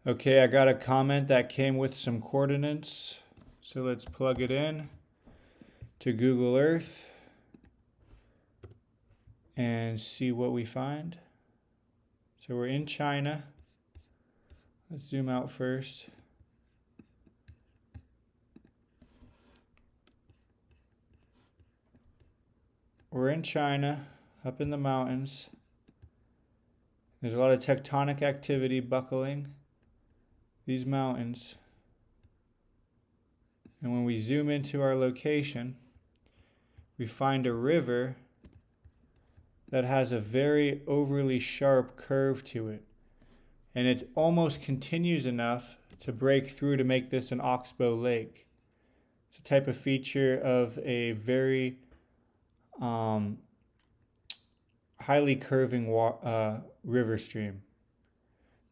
Okay, I got a comment that came with some coordinates. So let's plug it in to Google Earth and see what we find. So we're in China. Let's zoom out first. We're in China, up in the mountains. There's a lot of tectonic activity buckling these mountains. And when we zoom into our location, we find a river that has a very overly sharp curve to it. And it almost continues enough to break through to make this an oxbow lake. It's a type of feature of a very highly curving river stream.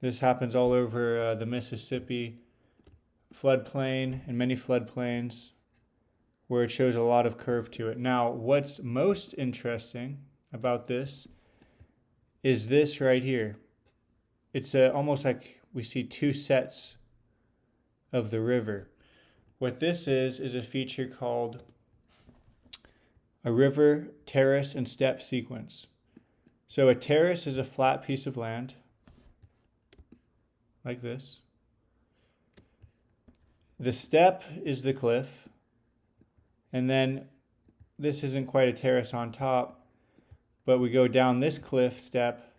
This happens all over the Mississippi floodplain and many floodplains where it shows a lot of curve to it. Now, what's most interesting about this is this right here. It's almost like we see two sets of the river. What this is a feature called a river, terrace, and step sequence. So a terrace is a flat piece of land, like this. The step is the cliff, and then this isn't quite a terrace on top, but we go down this cliff step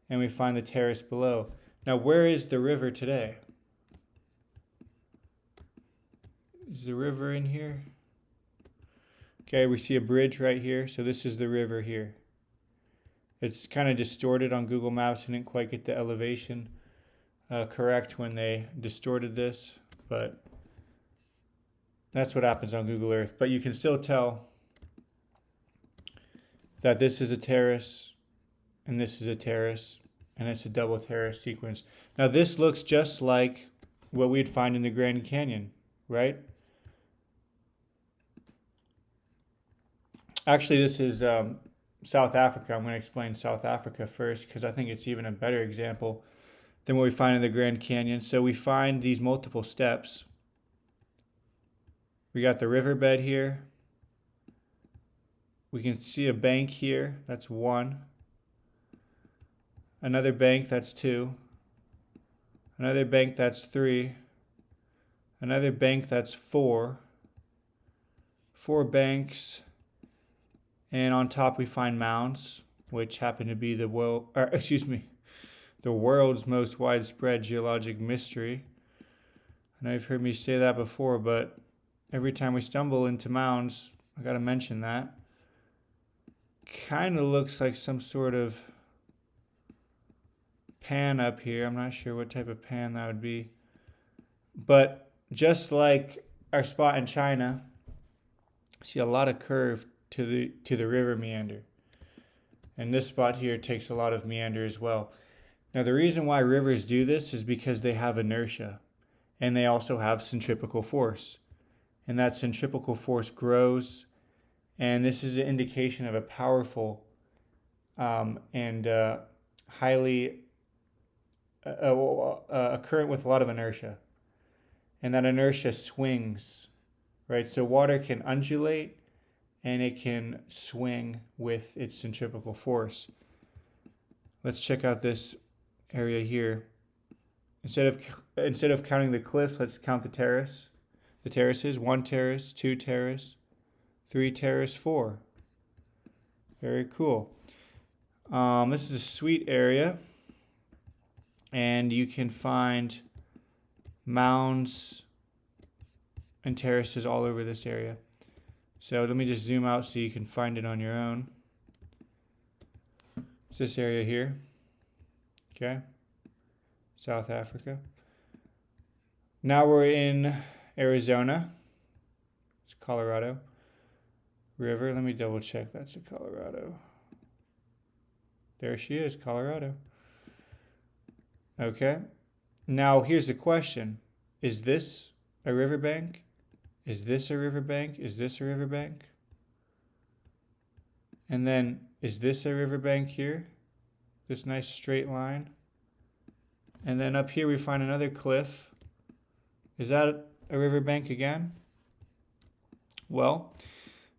and we find the terrace below. Now, where is the river today? Is the river in here? Okay, we see a bridge right here, so this is the river here. It's kind of distorted on Google Maps. I didn't quite get the elevation correct when they distorted this, but that's what happens on Google Earth. But you can still tell that this is a terrace and this is a terrace, and it's a double terrace sequence. Now this looks just like what we'd find in the Grand Canyon, right? Actually, this is South Africa. I'm going to explain South Africa first because I think it's even a better example than what we find in the Grand Canyon. So we find these multiple steps. We got the riverbed here. We can see a bank here. That's 1. Another bank, that's 2. Another bank, that's 3. Another bank, that's 4. 4 banks. And on top we find mounds, which happen to be the world's most widespread geologic mystery. I know you've heard me say that before, but every time we stumble into mounds, I gotta mention that. Kind of looks like some sort of pan up here. I'm not sure what type of pan that would be. But just like our spot in China, see a lot of curve to the river meander. And this spot here takes a lot of meander as well. Now the reason why rivers do this is because they have inertia and they also have centripetal force. And that centripetal force grows, and this is an indication of a powerful and highly a current with a lot of inertia. And that inertia swings, right? So water can undulate and it can swing with its centripetal force. Let's check out this area here. Instead of counting the cliffs, let's count the terrace. The terraces: 1 terrace, 2 terrace, 3 terrace, 4. Very cool. This is a sweet area, and you can find mounds and terraces all over this area. So let me just zoom out so you can find it on your own. It's this area here. Okay. South Africa. Now we're in Arizona. It's Colorado River. Let me double check that's a Colorado. There she is, Colorado. Okay. Now here's the question. Is this a riverbank? Is this a riverbank? Is this a riverbank? And then, is this a riverbank here? This nice straight line? And then up here we find another cliff. Is that a riverbank again? Well,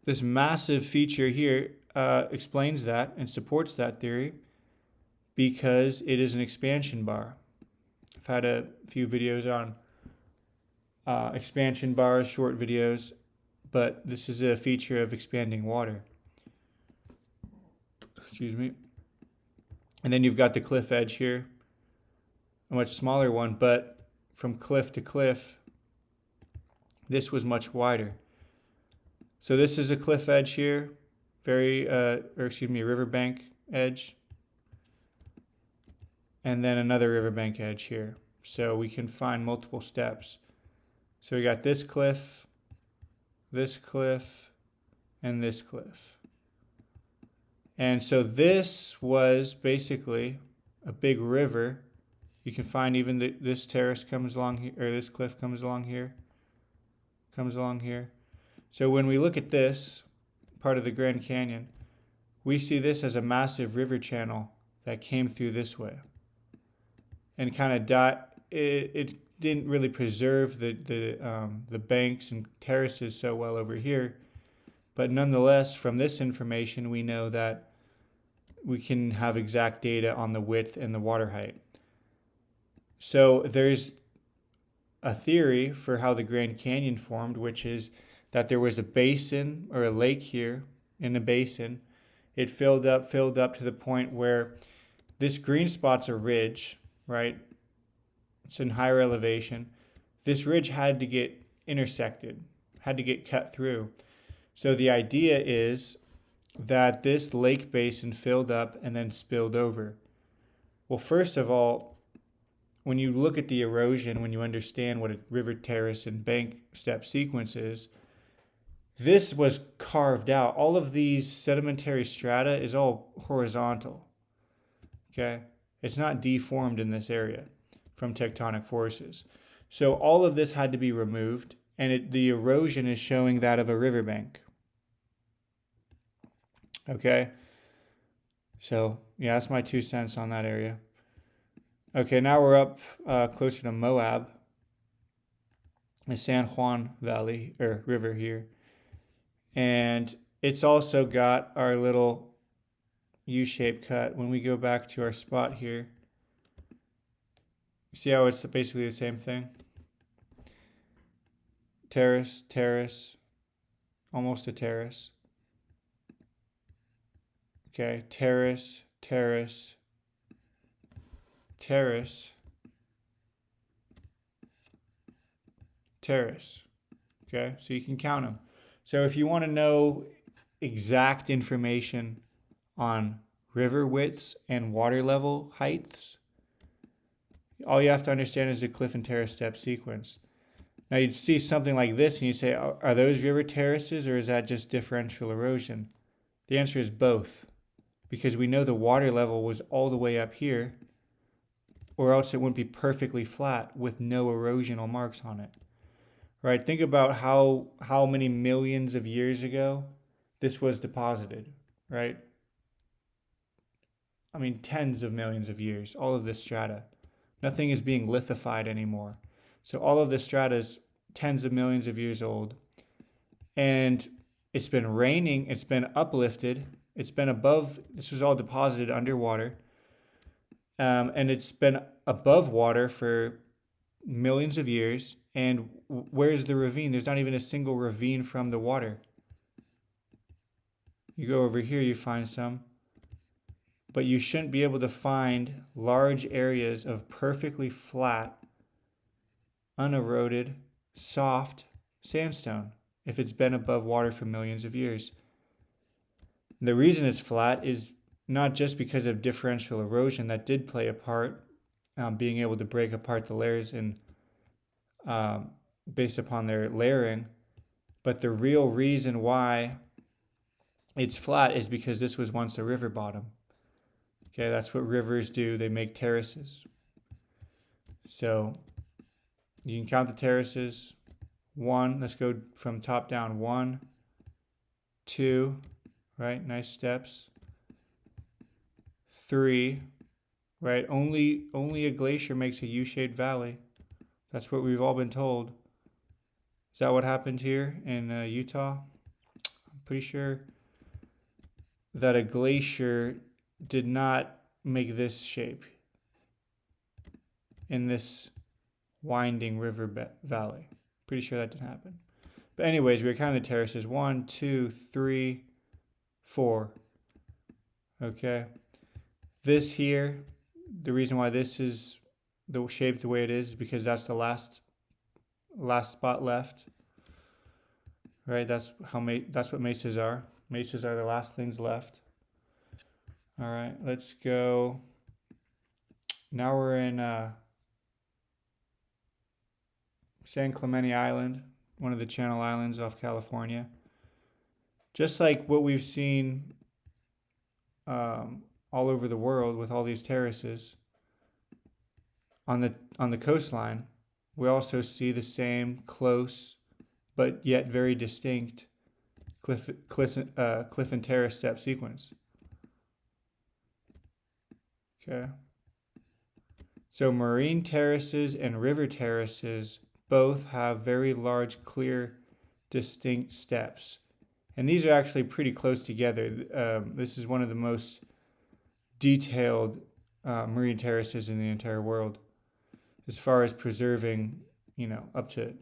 this massive feature here explains that and supports that theory because it is an expansion bar. I've had a few videos on expansion bars, short videos, but this is a feature of expanding water. Excuse me. And then you've got the cliff edge here, a much smaller one, but from cliff to cliff, this was much wider. So this is a cliff edge here, riverbank edge, and then another riverbank edge here. So we can find multiple steps. So we got this cliff, and this cliff. And so this was basically a big river. You can find even this terrace comes along here, or this cliff comes along here. So when we look at this part of the Grand Canyon, we see this as a massive river channel that came through this way. And kind of it didn't really preserve the banks and terraces so well over here. But nonetheless, from this information, we know that we can have exact data on the width and the water height. So there's a theory for how the Grand Canyon formed, which is that there was a basin or a lake here in a basin. It filled up to the point where this green spot's a ridge, right? It's in higher elevation. This ridge had to get intersected, had to get cut through. So the idea is that this lake basin filled up and then spilled over. Well, first of all, when you look at the erosion, when you understand what a river terrace and bank step sequence is, this was carved out. All of these sedimentary strata is all horizontal. Okay? It's not deformed in this area from tectonic forces. So all of this had to be removed, and the erosion is showing that of a riverbank. Okay? So, yeah, that's my 2 cents on that area. Okay, now we're up closer to Moab, the San Juan Valley, or river here. And it's also got our little U-shaped cut. When we go back to our spot here, see how it's basically the same thing? Terrace, terrace, almost a terrace. Okay, terrace, terrace, terrace, terrace. Okay, so you can count them. So if you want to know exact information on river widths and water level heights, all you have to understand is the cliff and terrace step sequence. Now you'd see something like this and you say, are those river terraces or is that just differential erosion? The answer is both, because we know the water level was all the way up here, or else it wouldn't be perfectly flat with no erosional marks on it. Right? Think about how many millions of years ago this was deposited, right? I mean, tens of millions of years, all of this strata. Nothing is being lithified anymore. So all of this strata is tens of millions of years old. And it's been raining, it's been uplifted, it's been above, this was all deposited underwater. And it's been above water for millions of years. And where's the ravine? There's not even a single ravine from the water. You go over here, you find some. But you shouldn't be able to find large areas of perfectly flat, uneroded, soft sandstone if it's been above water for millions of years. The reason it's flat is not just because of differential erosion that did play a part, being able to break apart the layers and based upon their layering, but the real reason why it's flat is because this was once a river bottom. Okay, that's what rivers do. They make terraces. So you can count the terraces. 1, let's go from top down. 1, 2, right? Nice steps. 3, right? Only a glacier makes a U-shaped valley. That's what we've all been told. Is that what happened here in Utah? I'm pretty sure that a glacier did not make this shape in this winding river valley. Pretty sure that didn't happen. But anyways, we're counting the terraces. 1, 2, 3, 4. Okay. This here, the reason why this is the shape the way it is because that's the last spot left. Right? That's what mesas are. Mesas are the last things left. All right, let's go. Now we're in San Clemente Island, one of the Channel Islands off California. Just like what we've seen all over the world with all these terraces on the coastline, we also see the same close but yet very distinct cliff and terrace step sequence. Okay. So marine terraces and river terraces both have very large, clear, distinct steps. And these are actually pretty close together. This is one of the most detailed marine terraces in the entire world as far as preserving, up to,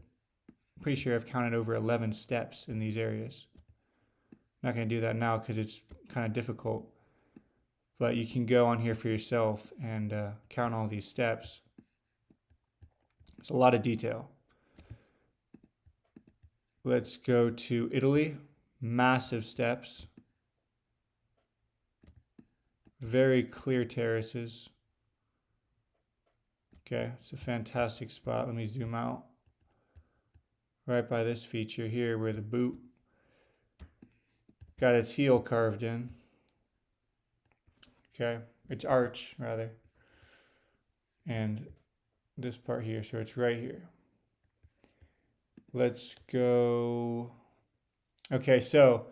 pretty sure I've counted over 11 steps in these areas. I'm not going to do that now because it's kind of difficult. But you can go on here for yourself and count all these steps. It's a lot of detail. Let's go to Italy. Massive steps. Very clear terraces. Okay, it's a fantastic spot. Let me zoom out. Right by this feature here where the boot got its heel carved in. Okay, its arch rather. And this part here, so it's right here. Let's go. Okay, so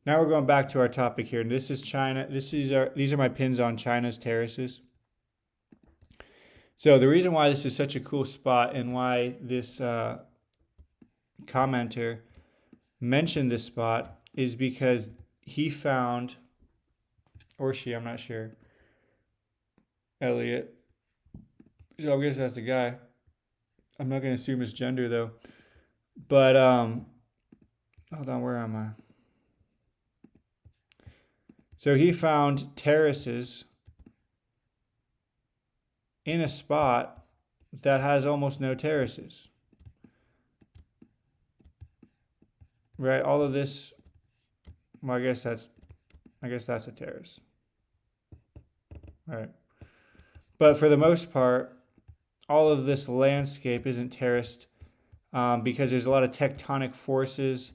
now we're going back to our topic here. And this is China. These are my pins on China's terraces. So the reason why this is such a cool spot and why this commenter mentioned this spot is because he found, or she, I'm not sure, Elliot. So I guess that's the guy. I'm not going to assume his gender though. But hold on, where am I? So he found terraces in a spot that has almost no terraces. Right? All of this, well, I guess that's a terrace. Right. But for the most part, all of this landscape isn't terraced because there's a lot of tectonic forces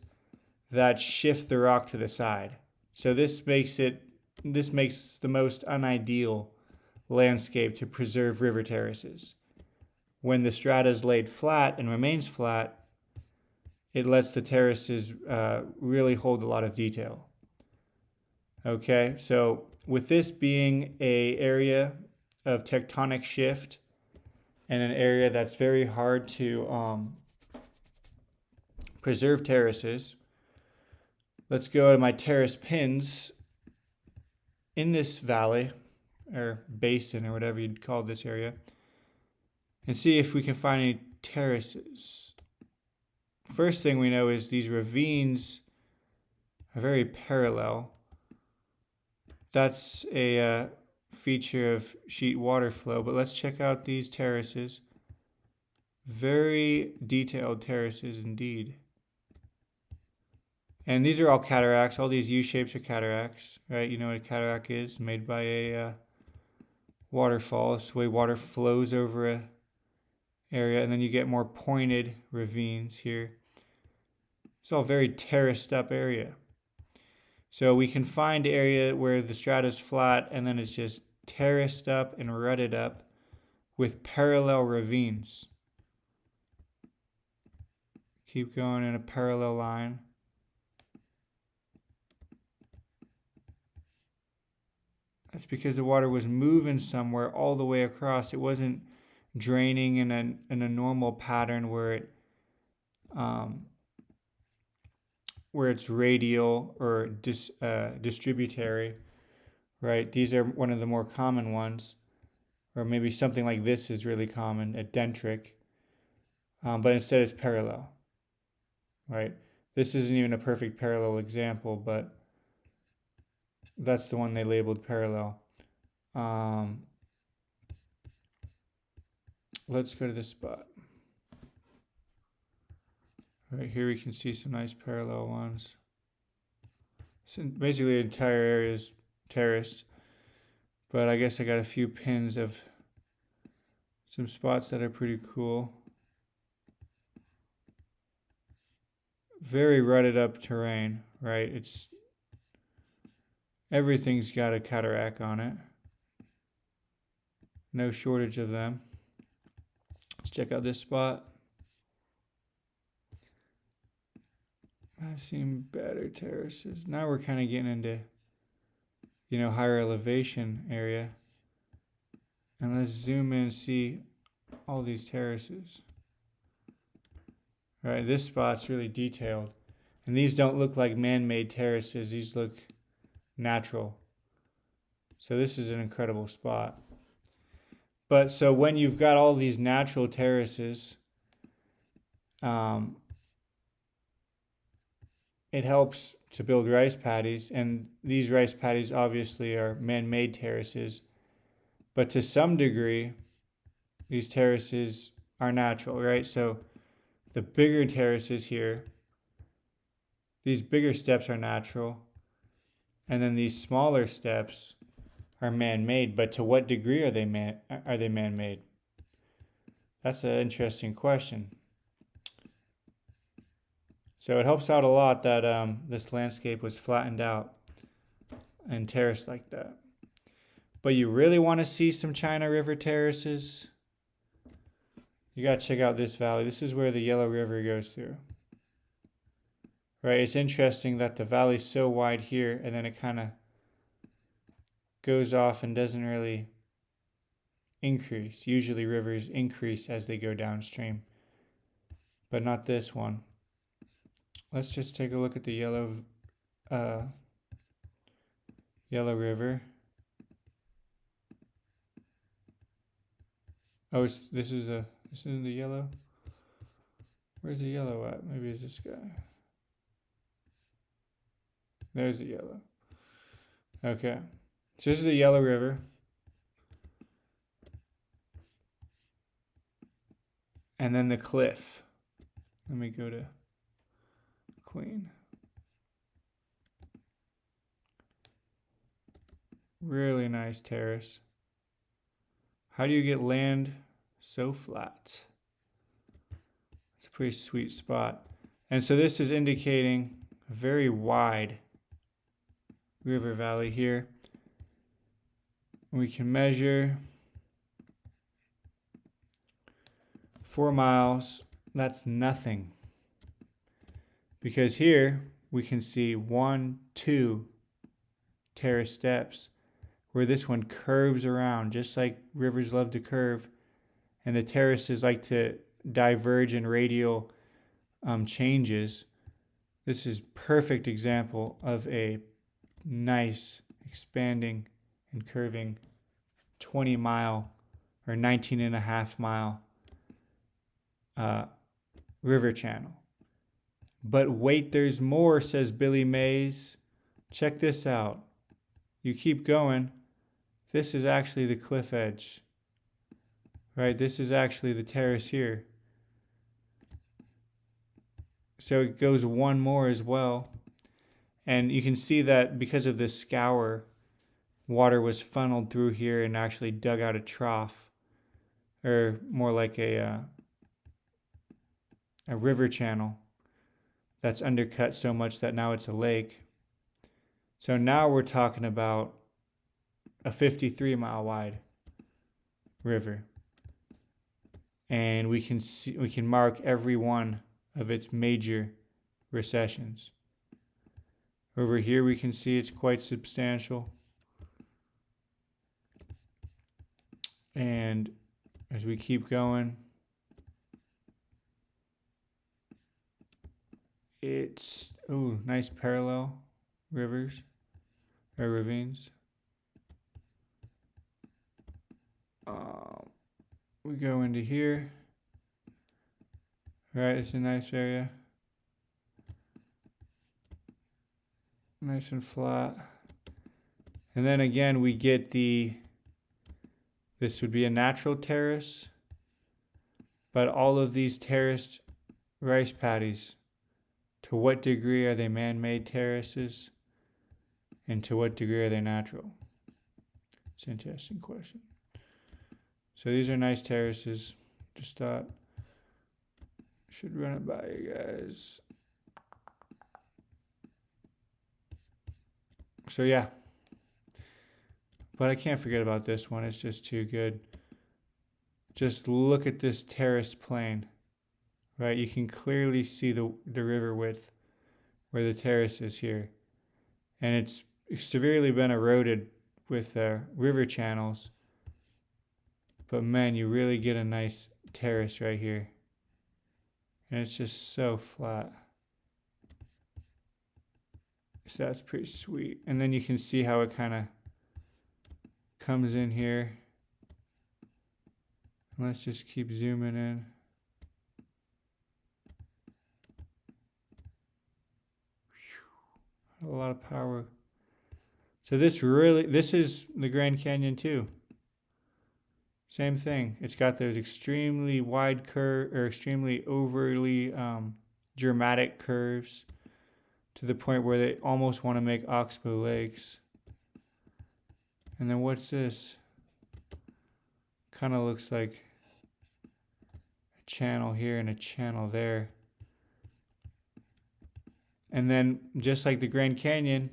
that shift the rock to the side. So this makes the most unideal landscape to preserve river terraces. When the strata is laid flat and remains flat, it lets the terraces really hold a lot of detail. Okay, so with this being an area of tectonic shift and an area that's very hard to preserve terraces, let's go to my terrace pins in this valley or basin or whatever you'd call this area and see if we can find any terraces. First thing we know is these ravines are very parallel. That's a feature of sheet water flow, but let's check out these terraces. Very detailed terraces indeed. And these are all cataracts. All these U-shapes are cataracts, right? You know what a cataract is? Made by a waterfall. It's the way water flows over a area, and then you get more pointed ravines here. It's all very terraced up area. So we can find area where the strata is flat and then it's just terraced up and rutted up with parallel ravines. Keep going in a parallel line. That's because the water was moving somewhere all the way across. It wasn't draining in a normal pattern um, where it's radial or distributary, right? These are one of the more common ones, or maybe something like this is really common, a dendritic, but instead it's parallel, right? This isn't even a perfect parallel example, but that's the one they labeled parallel. Let's go to this spot. Right here we can see some nice parallel ones. So basically the entire area is terraced, but I guess I got a few pins of some spots that are pretty cool. Very rutted up terrain, right? Everything's got a cataract on it. No shortage of them. Let's check out this spot. I've seen better terraces. Now we're kind of getting into, higher elevation area. And let's zoom in and see all these terraces. All right, this spot's really detailed. And these don't look like man-made terraces. These look natural. So this is an incredible spot. But so when you've got all these natural terraces, it helps to build rice paddies, and these rice paddies obviously are man-made terraces, but to some degree, these terraces are natural, right? So the bigger terraces here, these bigger steps are natural, and then these smaller steps are man-made, but to what degree are they man-made? That's an interesting question. So it helps out a lot that this landscape was flattened out and terraced like that. But you really want to see some China River terraces, you got to check out this valley. This is where the Yellow River goes through. Right, it's interesting that the valley's so wide here and then it kind of goes off and doesn't really increase. Usually rivers increase as they go downstream, but not this one. Let's just take a look at the Yellow River. Oh, this isn't the yellow. Where's the yellow at? Maybe it's this guy. There's the yellow. Okay, so this is the Yellow River. And then the cliff. Let me go to clean. Really nice terrace. How do you get land so flat? It's a pretty sweet spot. And so this is indicating a very wide river valley here. We can measure 4 miles. That's nothing. Because here we can see 1, 2 terrace steps where this one curves around just like rivers love to curve, and the terraces like to diverge in radial changes. This is perfect example of a nice expanding and curving 20-mile or 19.5-mile river channel. But wait, there's more, says Billy Mays. Check this out. You keep going. This is actually the cliff edge. Right? This is actually the terrace here. So it goes one more as well. And you can see that because of this scour, water was funneled through here and actually dug out a trough, or more like a river channel that's undercut so much that now it's a lake. So now we're talking about a 53-mile wide river. And we can mark every one of its major recessions. Over here we can see it's quite substantial. And as we keep going, it's, ooh, nice parallel rivers or ravines. We go into here. Right, it's a nice area. Nice and flat. And then again, we get this would be a natural terrace, but all of these terraced rice paddies, to what degree are they man-made terraces, and to what degree are they natural? It's an interesting question. So these are nice terraces. Just thought should run it by you guys. So yeah, but I can't forget about this one. It's just too good. Just look at this terraced plain, right? You can clearly see the river width where the terrace is here, and it's severely been eroded with river channels. But man, you really get a nice terrace right here, and it's just so flat. So that's pretty sweet. And then you can see how it kind of comes in here. Let's just keep zooming in. A lot of power. So this is the Grand Canyon too. Same thing. It's got those extremely wide curve or extremely overly dramatic curves to the point where they almost want to make oxbow lakes. And then what's this? Kind of looks like a channel here and a channel there. And then just like the Grand Canyon,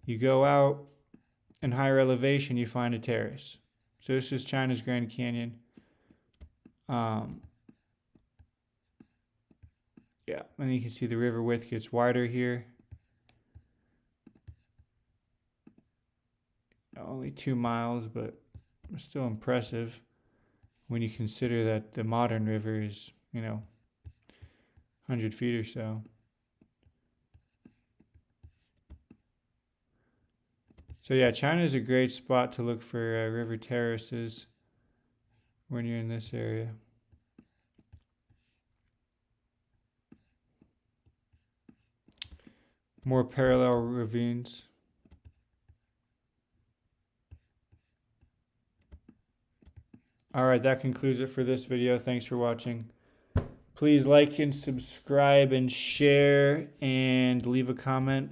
you go out in higher elevation, you find a terrace. So this is China's Grand Canyon. Yeah, and you can see the river width gets wider here. Only 2 miles, but still impressive when you consider that the modern river is, 100 feet or so. So yeah, China is a great spot to look for river terraces when you're in this area. More parallel ravines. Alright, that concludes it for this video. Thanks for watching. Please like and subscribe and share and leave a comment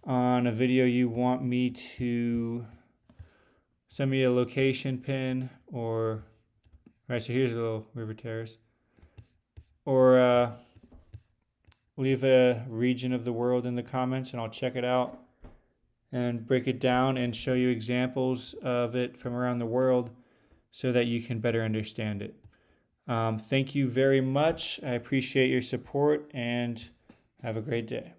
on a video you want me to send me a location pin, or right, so here's a little river terrace, or leave a region of the world in the comments and I'll check it out and break it down and show you examples of it from around the world so that you can better understand it. Thank you very much. I appreciate your support and have a great day.